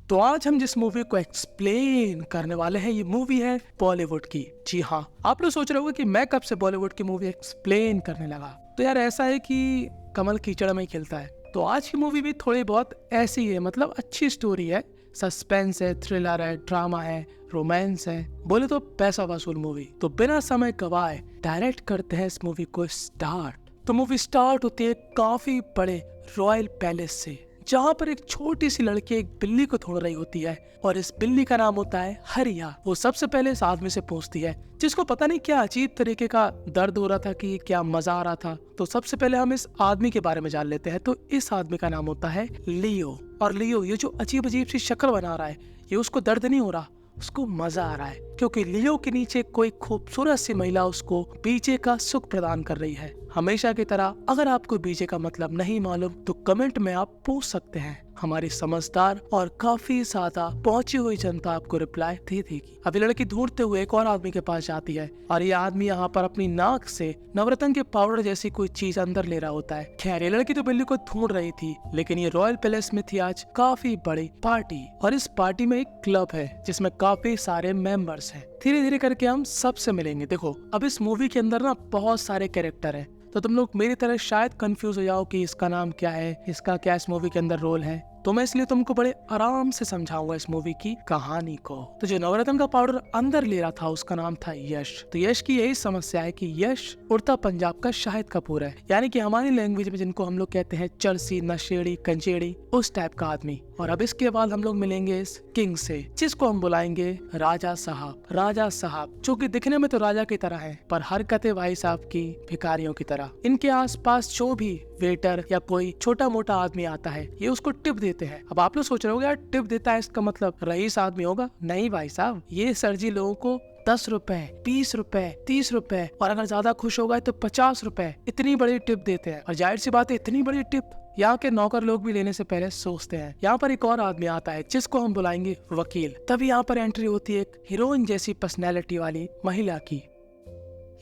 तो आज हम जिस मूवी को एक्सप्लेन करने वाले हैं ये मूवी है बॉलीवुड की। जी हाँ, आप लोग सोच रहे होंगे कि मैं कब से बॉलीवुड की मूवी एक्सप्लेन करने लगा। तो यार ऐसा है कि कमल कीचड़ में ही खिलता है। तो आज की मूवी भी थोड़ी बहुत ऐसी है, मतलब अच्छी स्टोरी है, सस्पेंस है, थ्रिलर है, ड्रामा है, रोमांस है, बोले तो पैसा वसूल मूवी। तो बिना समय गवाए डायरेक्ट करते हैं इस मूवी को स्टार्ट। तो मूवी स्टार्ट होती है काफी बड़े रॉयल पैलेस से, जहाँ पर एक छोटी सी लड़की एक बिल्ली को ढूंढ रही होती है और इस बिल्ली का नाम होता है हरिया। वो सबसे पहले इस आदमी से पूछती है, जिसको पता नहीं क्या अजीब तरीके का दर्द हो रहा था कि क्या मजा आ रहा था। तो सबसे पहले हम इस आदमी के बारे में जान लेते हैं। तो इस आदमी का नाम होता है लियो। और लियो ये जो अजीब अजीब सी शक्ल बना रहा है, ये उसको दर्द नहीं हो रहा, उसको मजा आ रहा है, क्योंकि लियो के नीचे कोई खूबसूरत सी महिला उसको बीजे का सुख प्रदान कर रही है। हमेशा की तरह अगर आपको बीजे का मतलब नहीं मालूम तो कमेंट में आप पूछ सकते हैं। हमारी समझदार और काफी ज्यादा पहुंची हुई जनता आपको रिप्लाई दे देगी। अभी लड़की ढूंढते हुए एक और आदमी के पास जाती है और ये आदमी यहाँ पर अपनी नाक से नवरत्न के पाउडर जैसी कोई चीज अंदर ले रहा होता है। खैर ये लड़की तो बिल्ली को ढूंढ रही थी, लेकिन ये रॉयल पैलेस में थी आज काफी बड़ी पार्टी, और इस पार्टी में एक क्लब है जिसमें काफी सारे मेंबर्स हैं। धीरे धीरे करके हम सबसे मिलेंगे। देखो अब इस मूवी के अंदर ना बहुत सारे कैरेक्टर हैं, तो तुम लोग मेरी तरह शायद कंफ्यूज हो जाओ कि इसका नाम क्या है, इसका क्या इस मूवी के अंदर रोल है। तो मैं इसलिए तुमको बड़े आराम से समझाऊंगा इस मूवी की कहानी को। तो जो नवरत्न का पाउडर अंदर ले रहा था उसका नाम था यश। तो यश की यही समस्या है कि यश उड़ता पंजाब का शाहिद कपूर है, यानी कि हमारी लैंग्वेज में जिनको हम लोग कहते हैं चरसी, नशेड़ी, कंचेड़ी, उस टाइप का आदमी। और अब इसके बाद हम लोग मिलेंगे इस किंग से, जिसको हम बुलाएंगे राजा साहब। राजा साहब जो कि दिखने में तो राजा की तरह है, पर हरकतें भाई साहब की भिखारियों की तरह। इनके आसपास जो भी वेटर या कोई छोटा मोटा आदमी आता है ये उसको टिप देते हैं। अब आप लोग सोच रहे होंगे यार टिप देता है इसका मतलब रईस आदमी होगा। नहीं भाई साहब, ये सर जी लोगों को 10 रुपए, 20 रुपए, 30 रुपए और अगर ज्यादा खुश होगा तो 50 रुपए इतनी बड़ी टिप देते हैं। और जाहिर सी बात है इतनी बड़ी टिप यहाँ के नौकर लोग भी लेने से पहले सोचते हैं। यहाँ पर एक और आदमी आता है जिसको हम बुलाएंगे वकील। तभी यहाँ पर एंट्री होती है एक हीरोइन जैसी पर्सनैलिटी वाली महिला की।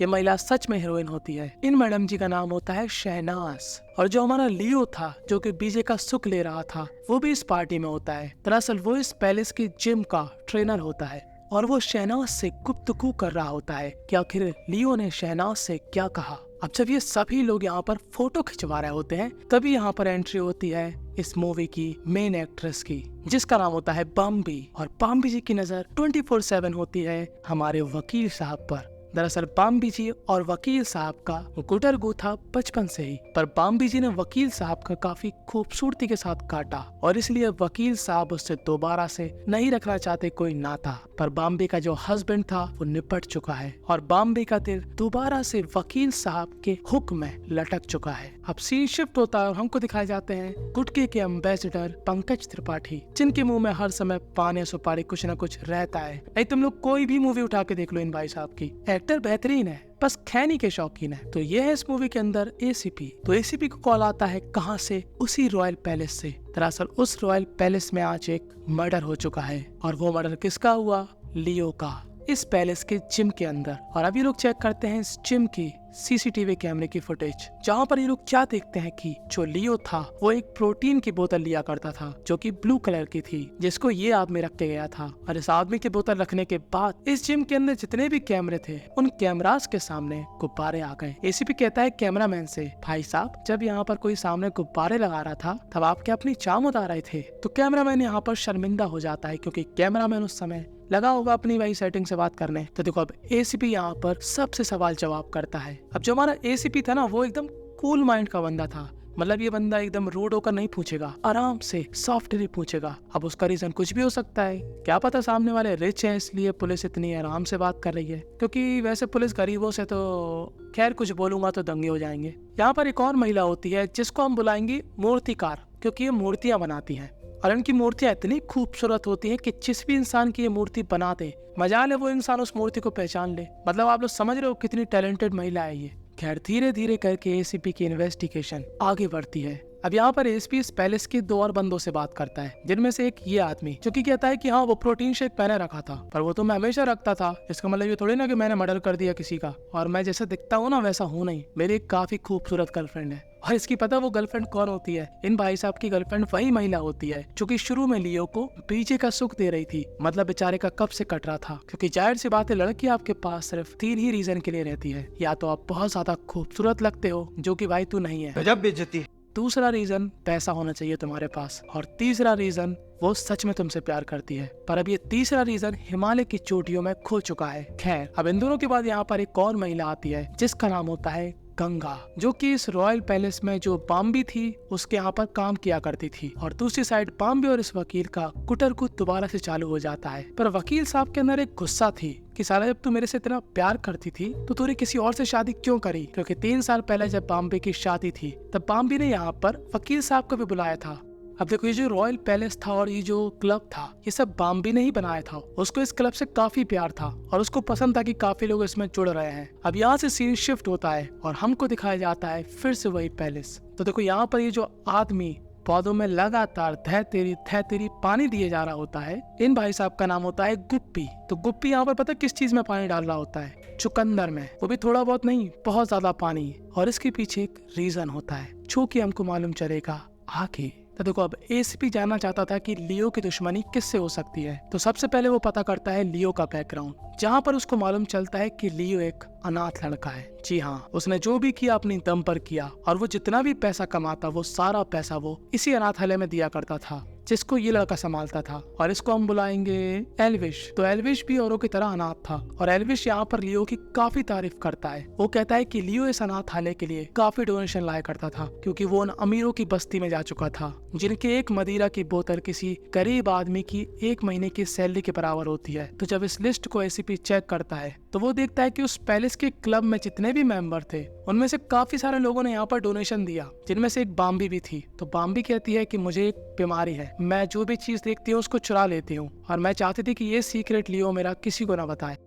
ये महिला सच में हीरोइन होती है। इन मैडम जी का नाम होता है शहनाज। और जो हमारा लियो था जो कि बीजे का सुख ले रहा था, वो भी इस पार्टी में होता है। दरअसल वो इस पैलेस की जिम का ट्रेनर होता है और वो शहनाज से गुफ्तगू कर रहा होता है कि आखिर लियो ने शहनाज से क्या कहा। अब जब ये सभी लोग यहाँ पर फोटो खिंचवा रहे होते हैं, तभी यहाँ पर एंट्री होती है इस मूवी की मेन एक्ट्रेस की, जिसका नाम होता है बॉम्बी। और बॉम्बी जी की नजर 24/7 होती है हमारे वकील साहब पर। दरअसल बॉम्बी जी और वकील साहब का गुटरगू था बचपन से ही, पर बॉम्बी जी ने वकील साहब का काफी खूबसूरती के साथ काटा और इसलिए वकील साहब उससे दोबारा से नहीं रखना चाहते कोई नाता। पर बॉम्बे का जो हस्बैंड था वो निपट चुका है और बॉम्बे का दिल दोबारा से वकील साहब के हुक्म में लटक चुका है। अब सीन शिफ्ट होता है और हमको दिखाए जाते हैं गुटके के एम्बेसडर पंकज त्रिपाठी, जिनके मुंह में हर समय पान या सुपारी कुछ न कुछ रहता है। नहीं तुम लोग कोई भी मूवी उठा के देख लो इन भाई साहब की, एक्टर बेहतरीन है, बस खैनी के शौकीन है। तो ये है इस मूवी के अंदर एसीपी। तो एसीपी को कॉल आता है कहाँ से? उसी रॉयल पैलेस से। दरअसल उस रॉयल पैलेस में आज एक मर्डर हो चुका है और वो मर्डर किसका हुआ? लियो का, इस पैलेस के जिम के अंदर। और अभी लोग चेक करते हैं इस जिम की सीसीटीवी कैमरे की फुटेज, जहाँ पर ये लोग क्या देखते हैं कि जो लियो था वो एक प्रोटीन की बोतल लिया करता था जो कि ब्लू कलर की थी, जिसको ये आदमी रख के गया था। और इस आदमी की बोतल रखने के बाद इस जिम के अंदर जितने भी कैमरे थे उन कैमरास के सामने गुब्बारे आ गए। एसीपी कहता है कैमरामैन से, भाई साहब जब यहाँ पर कोई सामने गुब्बारे लगा रहा था तब आप क्या अपनी चाम उतार रहे थे? तो कैमरामैन यहाँ पर शर्मिंदा हो जाता है, क्योंकि कैमरामैन उस समय लगा होगा अपनी भाई सेटिंग से बात करने। तो देखो अब एसीपी यहाँ पर सबसे सवाल जवाब करता है। अब जो हमारा एसीपी था ना वो एकदम कूल माइंड का बंदा था, मतलब ये बंदा एकदम रूड होकर नहीं पूछेगा, आराम से सॉफ्टली पूछेगा। अब उसका रीजन कुछ भी हो सकता है, क्या पता सामने वाले रिच है इसलिए पुलिस इतनी आराम से बात कर रही है, क्योंकि वैसे पुलिस गरीबों से तो खैर कुछ बोलूंगा तो दंगे हो जाएंगे। यहाँ पर एक और महिला होती है जिसको हम बुलाएंगे मूर्तिकार, क्योंकि ये मूर्तियां बनाती हैं और इनकी मूर्तियां इतनी खूबसूरत होती हैं कि जिस भी इंसान की ये मूर्ति बना दे, मजाल है वो इंसान उस मूर्ति को पहचान ले। मतलब आप लोग समझ रहे हो कितनी टैलेंटेड महिला है ये। खैर धीरे धीरे करके एसीपी की इन्वेस्टिगेशन आगे बढ़ती है। अब यहाँ पर एसपी इस पैलेस के 2 और बंदों से बात करता है, जिनमें से एक ये आदमी जो कि कहता है कि हाँ वो प्रोटीन शेक पहने रखा था, पर वो तो मैं हमेशा रखता था। इसका मतलब ये थोड़ी ना कि मैंने मर्डर कर दिया किसी का, और मैं जैसा दिखता हूँ ना वैसा हूँ नहीं। मेरी एक काफी खूबसूरत गर्लफ्रेंड है और इसकी पता वो गर्लफ्रेंड कौन होती है? इन भाई साहब की गर्लफ्रेंड वही महिला होती है जो कि शुरू में लियो को बीजे का सुख दे रही थी। मतलब बेचारे का कब से कट रहा था, क्योंकि जाहिर सी बात है लड़की आपके पास सिर्फ 3 ही रीजन के लिए रहती है। या तो आप बहुत ज्यादा खूबसूरत लगते हो, जो कि भाई तू नहीं है, गजब बेइज्जती। दूसरा रीजन पैसा होना चाहिए तुम्हारे पास, और तीसरा रीजन वो सच में तुमसे प्यार करती है। पर अब ये तीसरा रीजन हिमालय की चोटियों में खो चुका है। खैर, अब इन दोनों के बाद यहाँ पर एक और महिला आती है जिसका नाम होता है गंगा, जो कि इस रॉयल पैलेस में जो बाम्बी थी उसके यहाँ पर काम किया करती थी। और दूसरी साइड बाम्बी और इस वकील का कुटरकुट दोबारा से चालू हो जाता है। पर वकील साहब के अंदर एक गुस्सा थी कि साला जब तू मेरे से इतना प्यार करती थी तो तूने किसी और से शादी क्यों करी? क्योंकि 3 साल पहले जब बाम्बे की शादी थी तब बाम्बी ने यहाँ पर वकील साहब को भी बुलाया था। अब देखो, ये जो रॉयल पैलेस था और ये जो क्लब था, ये सब बाम्बी ने ही बनाया था। उसको इस क्लब से काफी प्यार था और उसको पसंद था कि काफी लोग इसमें जुड़ रहे हैं। अब यहाँ से सीन शिफ्ट होता है और हमको दिखाया जाता है फिर से वही पैलेस। तो देखो, यहाँ पर ये जो आदमी पौधों में लगातार धै तेरी पानी दिए जा रहा होता है, इन भाई साहब का नाम होता है गुप्पी। तो गुप्पी यहाँ पर पता किस चीज में पानी डाल रहा होता है? चुकंदर में, वो भी थोड़ा बहुत नहीं, बहुत ज्यादा पानी। और इसके पीछे एक रीजन होता है जो कि हमको मालूम चलेगा आगे। तो देखो, अब एसीपी जानना चाहता था कि लियो की दुश्मनी किससे हो सकती है। तो सबसे पहले वो पता करता है लियो का बैकग्राउंड, जहाँ पर उसको मालूम चलता है कि लियो एक अनाथ लड़का है। जी हाँ, उसने जो भी किया अपनी दम पर किया, और वो जितना भी पैसा कमाता वो सारा पैसा वो इसी अनाथालय में दिया करता था जिसको ये लड़का संभालता था। और इसको हम बुलाएंगे एल्विश। तो एल्विश भी औरों की तरह अनाथ था और एल्विश यहाँ पर लियो की काफी तारीफ करता है। वो कहता है कि लियो इस अनाथालय के लिए काफी डोनेशन लाया करता था, क्योंकि वो उन अमीरों की बस्ती में जा चुका था जिनके एक मदिरा की बोतल किसी गरीब आदमी की 1 महीने की सैलरी के बराबर होती है। तो जब इस लिस्ट को एसीपी चेक करता है तो वो देखता है कि उस पैलेस के क्लब में जितने भी मेंबर थे उनमें से काफी सारे लोगों ने यहाँ पर डोनेशन दिया, जिनमें से एक बाम्बी भी थी। तो बाम्बी कहती है कि मुझे एक बीमारी है, मैं जो भी चीज देखती हूँ उसको चुरा लेती हूँ, और मैं चाहती थी कि ये सीक्रेट लियो मेरा किसी को ना बताए।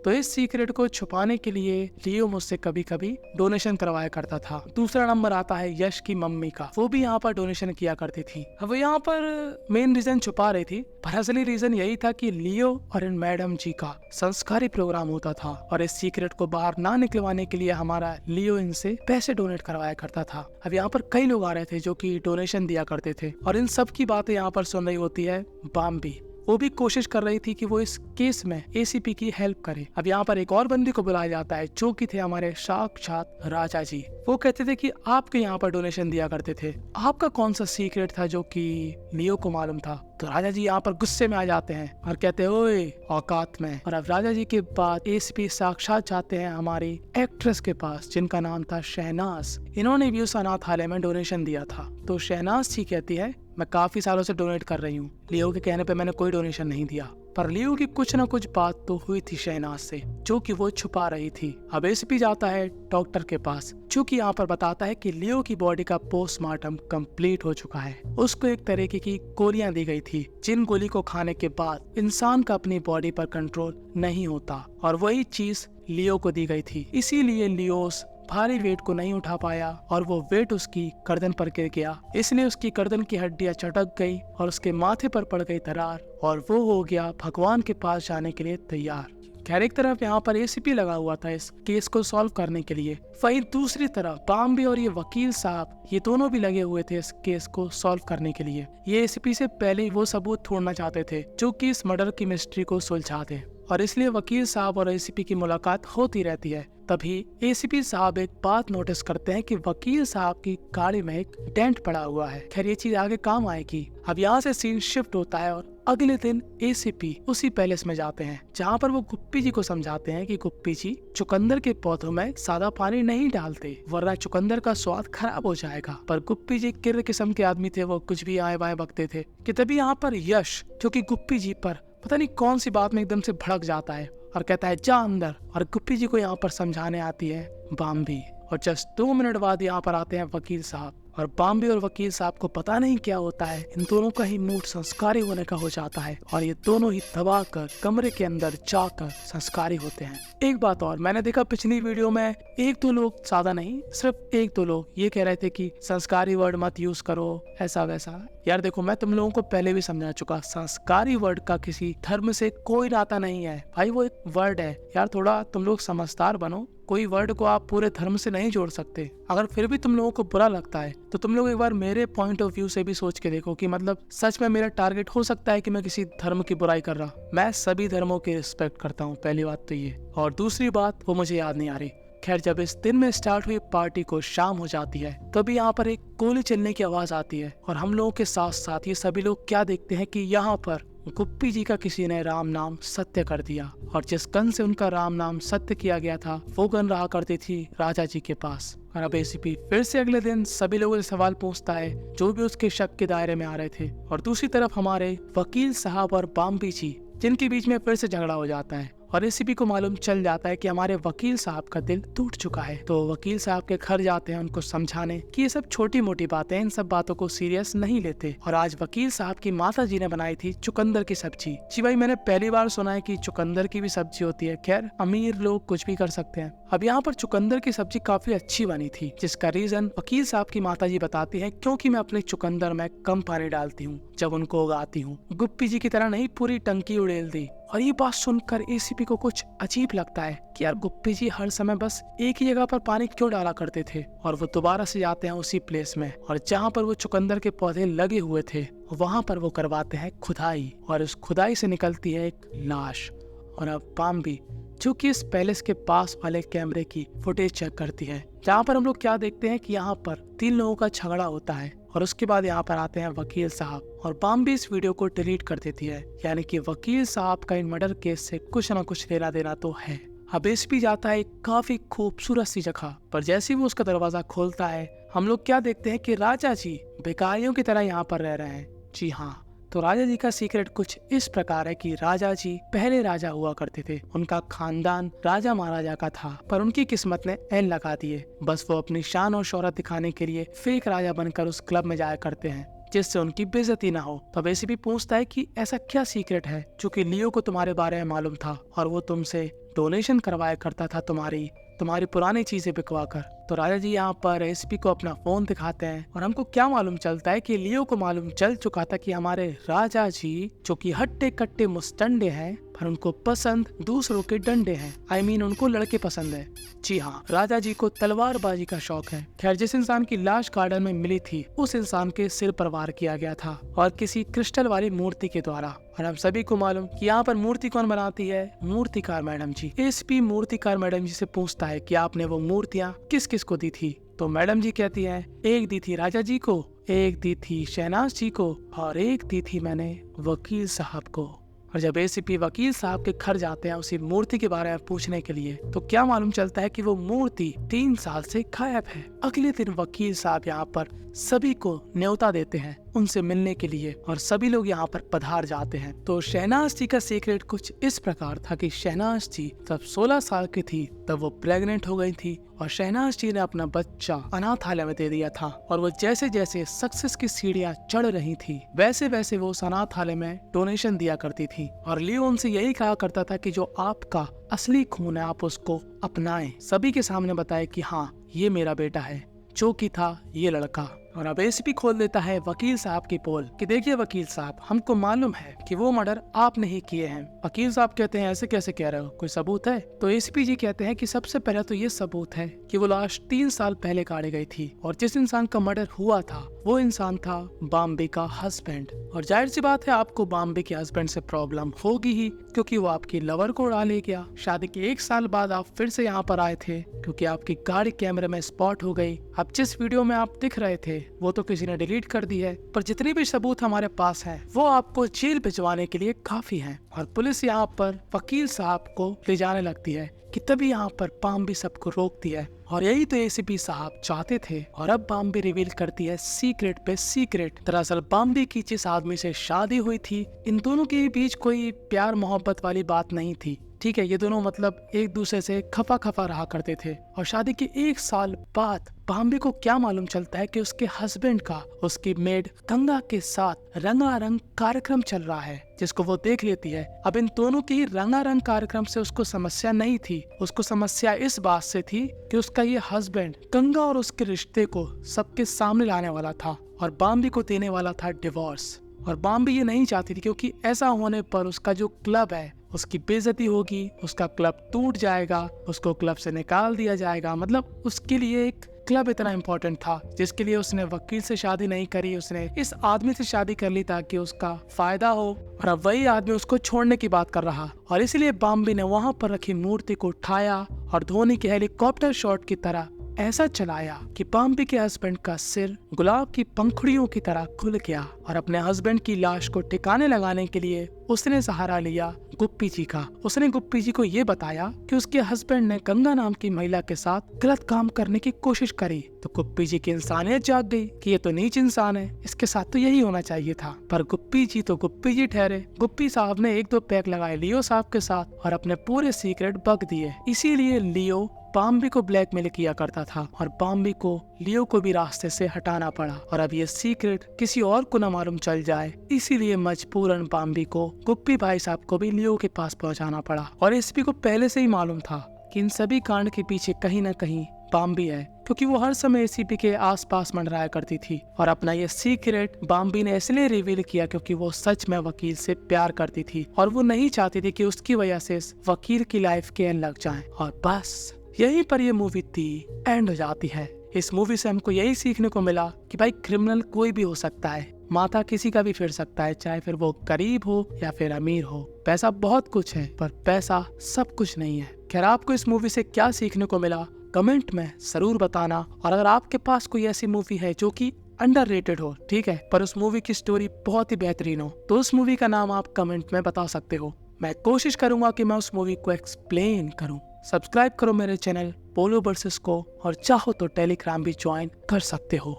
तो इस सीक्रेट को छुपाने के लिए लियो मुझसे कभी कभी डोनेशन करवाया करता था। दूसरा नंबर आता है यश की मम्मी का, वो भी यहाँ पर डोनेशन किया करती थी। अब वो यहाँ पर मेन रीजन छुपा रही थी, पर असली रीजन यही था कि लियो और इन मैडम जी का संस्कारी प्रोग्राम होता था, और इस सीक्रेट को बाहर ना निकलवाने के लिए हमारा लियो इनसे पैसे डोनेट करवाया करता था। अब यहाँ पर कई लोग आ रहे थे जो कि डोनेशन दिया करते थे, और इन सब की बातें यहाँ पर सुन रही होती है बाम्बी। वो भी कोशिश कर रही थी कि वो इस केस में एसीपी की हेल्प करे। अब यहाँ पर एक और बंदी को बुलाया जाता है जो कि थे हमारे साक्षात राजा जी। वो कहते थे कि आपके यहाँ पर डोनेशन दिया करते थे, आपका कौन सा सीक्रेट था जो कि लियो को मालूम था? तो राजा जी यहाँ पर गुस्से में आ जाते हैं और कहते हैं ओए औकात में। और अब राजा जी के बाद एसीपी साक्षात जाते हैं हमारी एक्ट्रेस के पास जिनका नाम था शहनाज। इन्होंने भी उस अनाथालय में डोनेशन दिया था। तो शहनाज जी कहती है मैं काफी सालों से डोनेट कर रही हूँ, लियो के कहने पे मैंने कोई डोनेशन नहीं दिया। पर लियो की कुछ न कुछ बात तो हुई थी शहनाज से जो कि वो छुपा रही थी। अब एसीपी जाता है डॉक्टर के पास जो कि यहाँ पर बताता है कि लियो की बॉडी का पोस्टमार्टम कंप्लीट हो चुका है। उसको एक तरीके की गोलियां दी गई थी जिन गोली को खाने के बाद इंसान का अपनी बॉडी पर कंट्रोल नहीं होता, और वही चीज लियो को दी गई थी। इसीलिए लियो भारी वेट को नहीं उठा पाया और वो वेट उसकी गर्दन पर गिर गया, इसलिए उसकी गर्दन की हड्डियां चटक गई और उसके माथे पर पड़ गई दरार, और वो हो गया भगवान के पास जाने के लिए तैयार। खैर, एक तरफ यहाँ पर एसीपी लगा हुआ था इस केस को सॉल्व करने के लिए, वहीं दूसरी तरफ बाम्बे और ये वकील साहब ये दोनों भी लगे हुए थे इस केस को सॉल्व करने के लिए। ये एसीपी से पहले ही वो सबूत ढूंढना चाहते थे जो कि इस मर्डर की मिस्ट्री को सुलझा दे, और इसलिए वकील साहब और एसीपी की मुलाकात होती रहती है। तभी एसीपी साहब एक बात नोटिस करते हैं कि वकील साहब की गाड़ी में एक डेंट पड़ा हुआ है। खैर, ये चीज आगे काम आएगी। अब यहाँ से सीन शिफ्ट होता है और अगले दिन एसीपी उसी पैलेस में जाते हैं जहाँ पर वो गुप्पी जी को समझाते हैं कि गुप्पी जी चुकंदर के पौधों में सादा पानी नहीं डालते वरना चुकंदर का स्वाद खराब हो जाएगा। पर गुप्पी जी किर किस्म के आदमी थे, वो कुछ भी आए बाएं बकते थे। कि तभी यहाँ पर यश जो कि गुप्पी जी पर पता नहीं कौन सी बात में एकदम से भड़क जाता है और कहता है जा अंदर, और गुप्पी जी को यहाँ पर समझाने आती है बाम्बी। और जस्ट 2 मिनट बाद यहाँ पर आते हैं वकील साहब, और बाम्बे और वकील साहब को पता नहीं क्या होता है, इन दोनों का ही मूड संस्कारी होने का हो जाता है और ये दोनों ही दबा कर कमरे के अंदर जाकर संस्कारी होते हैं। एक बात और, मैंने देखा पिछली वीडियो में 1-2 लोग, ज्यादा नहीं, सिर्फ 1-2 लोग ये कह रहे थे कि संस्कारी वर्ड मत यूज करो, ऐसा वैसा। यार देखो, मैं तुम लोगों को पहले भी समझा चुका, संस्कारी वर्ड का किसी धर्म से कोई नाता नहीं है भाई, वो एक वर्ड है। यार थोड़ा तुम लोग समझदार बनो, कोई वर्ड को आप पूरे धर्म से नहीं जोड़ सकते। अगर फिर भी तुम लोगों को बुरा लगता है तो तुम लोग एक बार मेरे पॉइंट ऑफ व्यू से भी सोच के देखो कि मतलब सच में मेरा टारगेट हो सकता है कि मैं किसी धर्म की बुराई कर रहा। मैं सभी धर्मों की रिस्पेक्ट करता हूँ, पहली बात तो ये। और दूसरी बात वो मुझे याद नहीं आ रही। खैर, जब इस दिन में स्टार्ट हुई पार्टी को शाम हो जाती है तभी यहाँ पर एक गोली चलने की आवाज आती है और हम लोगों के साथ साथ ये सभी लोग क्या देखते हैं कि यहाँ पर गुप्पी जी का किसी ने राम नाम सत्य कर दिया और जिस गन से उनका राम नाम सत्य किया गया था वो गन रहा करती थी राजा जी के पास। और अब एसीपी फिर से अगले दिन सभी लोगों से सवाल पूछता है जो भी उसके शक के दायरे में आ रहे थे। और दूसरी तरफ हमारे वकील साहब और बाम्बी जी जिनके बीच में फिर से झगड़ा हो जाता है और एसीपी को मालूम चल जाता है कि हमारे वकील साहब का दिल टूट चुका है। तो वकील साहब के घर जाते हैं उनको समझाने कि ये सब छोटी मोटी बातें, इन सब बातों को सीरियस नहीं लेते। और आज वकील साहब की माता जी ने बनाई थी चुकंदर की सब्जी। जी भाई, मैंने पहली बार सुना है कि चुकंदर की भी सब्जी होती है। खैर, अमीर लोग कुछ भी कर सकते हैं। अब यहाँ पर चुकंदर की सब्जी काफी अच्छी बनी थी, जिसका रीजन वकील साहब की माता जी बताती है क्योंकि मैं अपने चुकंदर में कम पानी डालती हूँ जब उनको उगाती हूँ। गुप्पी जी की तरह नहीं, पूरी टंकी उड़ेल दी। और ये बात सुनकर एसीपी को कुछ अजीब लगता है कि यार गुप्पी जी हर समय बस एक ही जगह पर पानी क्यों डाला करते थे। और वो दोबारा से जाते हैं उसी प्लेस में और जहाँ पर वो चुकंदर के पौधे लगे हुए थे वहाँ पर वो करवाते हैं खुदाई और उस खुदाई से निकलती है एक लाश। और अब बाम्बी जो कि इस पैलेस के पास वाले कैमरे की फुटेज चेक करती है, जहाँ पर हम लोग क्या देखते हैं कि यहाँ पर 3 लोगों का झगड़ा होता है और उसके बाद यहाँ पर आते हैं वकील साहब और बाम्बी इस वीडियो को डिलीट कर देती है। यानी कि वकील साहब का इन मर्डर केस से कुछ ना कुछ लेना देना तो है। अब एसपी जाता है एक काफी खूबसूरत सी जगह पर। जैसे ही वो उसका दरवाजा खोलता है हम लोग क्या देखते हैं कि राजा जी भिखारियों की तरह यहाँ पर रह रहे हैं। जी हाँ, तो राजा जी का सीक्रेट कुछ इस प्रकार है कि राजा जी पहले राजा हुआ करते थे। उनका खानदान राजा महाराजा का था पर उनकी किस्मत ने एन लगा दिए। बस वो अपनी शान और शोहरत दिखाने के लिए फेक राजा बनकर उस क्लब में जाया करते हैं जिससे उनकी बेइज्जती ना हो। तो वैसे भी पूछता है कि ऐसा क्या सीक्रेट है जो कि लियो को तुम्हारे बारे में मालूम था और वो तुमसे डोनेशन करवाया करता था तुम्हारी पुरानी चीजें बिकवा कर। तो राजा जी यहाँ पर एसपी को अपना फोन दिखाते हैं और हमको क्या मालूम चलता है कि लियो को मालूम चल चुका था कि हमारे राजा जी जो कि हट्टे कट्टे मुस्टंडे हैं पर उनको पसंद दूसरों के डंडे हैं। उनको लड़के पसंद है। जी हाँ, राजा जी को तलवारबाजी का शौक है। खैर, जिस इंसान की लाश गार्डन में मिली थी उस इंसान के सिर पर वार किया गया था और किसी क्रिस्टल वाली मूर्ति के द्वारा। और हम सभी को मालूम कि यहाँ पर मूर्ति कौन बनाती है? मूर्तिकार मैडम जी। एसपी मूर्तिकार मैडम जी से पूछता है कि आपने वो मूर्तियाँ किस किस को दी थी? तो मैडम जी कहती है एक दी थी राजा जी को, एक दी थी शहनाज जी को और एक दी थी मैंने वकील साहब को। और जब एसीपी वकील साहब के घर जाते हैं उसी मूर्ति के बारे में पूछने के लिए तो क्या मालूम चलता है कि वो मूर्ति 3 साल से गायब है। अगले दिन वकील साहब यहाँ पर सभी को न्योता देते हैं उनसे मिलने के लिए और सभी लोग यहाँ पर पधार जाते हैं। तो शहनाज जी का सीक्रेट कुछ इस प्रकार था कि शहनाज जी जब 16 साल की थी तब वो प्रेग्नेंट हो गई थी और शहनाज जी ने अपना बच्चा अनाथालय में दे दिया था। और वो जैसे जैसे सक्सेस की सीढ़ियां चढ़ रही थी वैसे वैसे वो उस अनाथालय में डोनेशन दिया करती थी। और लियो उनसे यही कहा करता था कि जो आपका असली खून है आप उसको अपनाएं। सभी के सामने बताए कि हाँ ये मेरा बेटा है, जो कि था ये लड़का। और अब एसीपी खोल देता है वकील साहब की पोल कि देखिए वकील साहब, हमको मालूम है कि वो मर्डर आपने ही किए हैं। वकील साहब कहते हैं ऐसे कैसे कह रहे हो, कोई सबूत है? तो एसीपी जी कहते हैं कि सबसे पहले तो ये सबूत है कि वो लाश 3 साल पहले गाड़ी गई थी और जिस इंसान का मर्डर हुआ था वो इंसान था बाम्बे का हस्बैंड। और जाहिर सी बात है आपको बाम्बे के हस्बैंड से प्रॉब्लम होगी ही क्योंकि वो आपकी लवर को उड़ा ले गया। शादी के 1 साल बाद आप फिर से यहाँ पर आए थे क्योंकि आपकी गाड़ी कैमरे में स्पॉट हो गई। अब जिस वीडियो में आप दिख रहे थे वो तो किसी ने डिलीट कर दी है, पर जितने भी सबूत हमारे पास हैं वो आपको जेल भिजवाने के लिए काफी हैं। और पुलिस यहाँ पर वकील साहब को ले जाने लगती है कि तभी यहाँ पर बाम्बे सबको रोकती है और यही तो एसीपी साहब चाहते थे। और अब बाम्बे रिवील करती है सीक्रेट पे सीक्रेट। दरअसल बाम्बे की जिस आदमी से शादी हुई थी इन दोनों के बीच कोई प्यार मोहब्बत वाली बात नहीं थी। ठीक है, ये दोनों मतलब एक दूसरे से खफा खफा रहा करते थे। और शादी के 1 साल बाद बाम्बे को क्या मालूम चलता है कि उसके हस्बैंड का उसकी मेड गंगा के साथ रंगारंग कार्यक्रम चल रहा है, जिसको वो देख लेती है। अब इन दोनों के ही रंगारंग कार्यक्रम से उसको समस्या नहीं थी, उसको समस्या इस बात से थी कि उसका ये हस्बैंड गंगा और उसके रिश्ते को सबके सामने लाने वाला था और बाम्बे को देने वाला था डिवोर्स। और बाम्बे ये नहीं चाहती थी क्योंकि ऐसा होने पर उसका जो क्लब है उसकी बेइज्जती होगी, उसका क्लब टूट जाएगा, उसको क्लब से निकाल दिया जाएगा। मतलब उसके लिए एक क्लब इतना इम्पोर्टेंट था जिसके लिए उसने वकील से शादी नहीं करी, उसने इस आदमी से शादी कर ली ताकि उसका फायदा हो, और अब वही आदमी उसको छोड़ने की बात कर रहा। और इसलिए बाम्बी ने वहां पर रखी मूर्ति को उठाया और धोनी के हेलीकॉप्टर शॉट की तरह ऐसा चलाया कि बाम्बी के हस्बैंड का सिर गुलाब की पंखुड़ियों की तरह खुल गया। और अपने हस्बैंड की लाश को ठिकाने लगाने के लिए उसने सहारा लिया गुप्पी जी का। उसने गुप्पी जी को ये बताया कि उसके हस्बैंड ने गंगा नाम की महिला के साथ गलत काम करने की कोशिश करी। तो गुप्पी जी की इंसानियत जाग गई कि ये तो नीच इंसान है, इसके साथ तो यही होना चाहिए था। पर गुप्पी जी तो गुप्पी जी ठहरे। गुप्पी साहब ने 1-2 पैक लगाए लियो साहब के साथ और अपने पूरे सीक्रेट बक दिए। इसीलिए लियो बाम्बी को ब्लैकमेल किया करता था और बाम्बी को लियो को भी रास्ते से हटाना पड़ा। और अब ये सीक्रेट किसी और को न मालूम चल जाए, इसीलिए मजबूरन बाम्बी को गुप्पी भाई साहब को भी लियो के पास पहुंचाना पड़ा। और एसपी को पहले से ही मालूम था कि इन सभी कांड के पीछे कहीं न कहीं बाम्बी है, क्योंकि वो हर समय एसीपी के आसपास मंडराया करती थी। और अपना ये सीक्रेट बाम्बी ने इसलिए रिवील किया क्योंकि वो सच में वकील से प्यार करती थी और वो नहीं चाहती थी कि उसकी वजह से इस वकील की लाइफ के एंड लग जाए। और बस यहीं पर ये मूवी थी एंड हो जाती है। इस मूवी से हमको यही सीखने को मिला कि भाई क्रिमिनल कोई भी हो सकता है, माथा किसी का भी फिर सकता है, चाहे फिर वो गरीब हो या फिर अमीर हो। पैसा बहुत कुछ है पर पैसा सब कुछ नहीं है। खैर, आपको इस मूवी से क्या सीखने को मिला कमेंट में जरूर बताना। और अगर आपके पास कोई ऐसी मूवी है जो कि अंडररेटेड हो, ठीक है, पर उस मूवी की स्टोरी बहुत ही बेहतरीन हो, तो उस मूवी का नाम आप कमेंट में बता सकते हो। मैं कोशिश करूंगा कि मैं उस मूवी को एक्सप्लेन करूं। सब्सक्राइब करो मेरे चैनल पोलो वर्सेस को, और चाहो तो टेलीग्राम भी ज्वाइन कर सकते हो।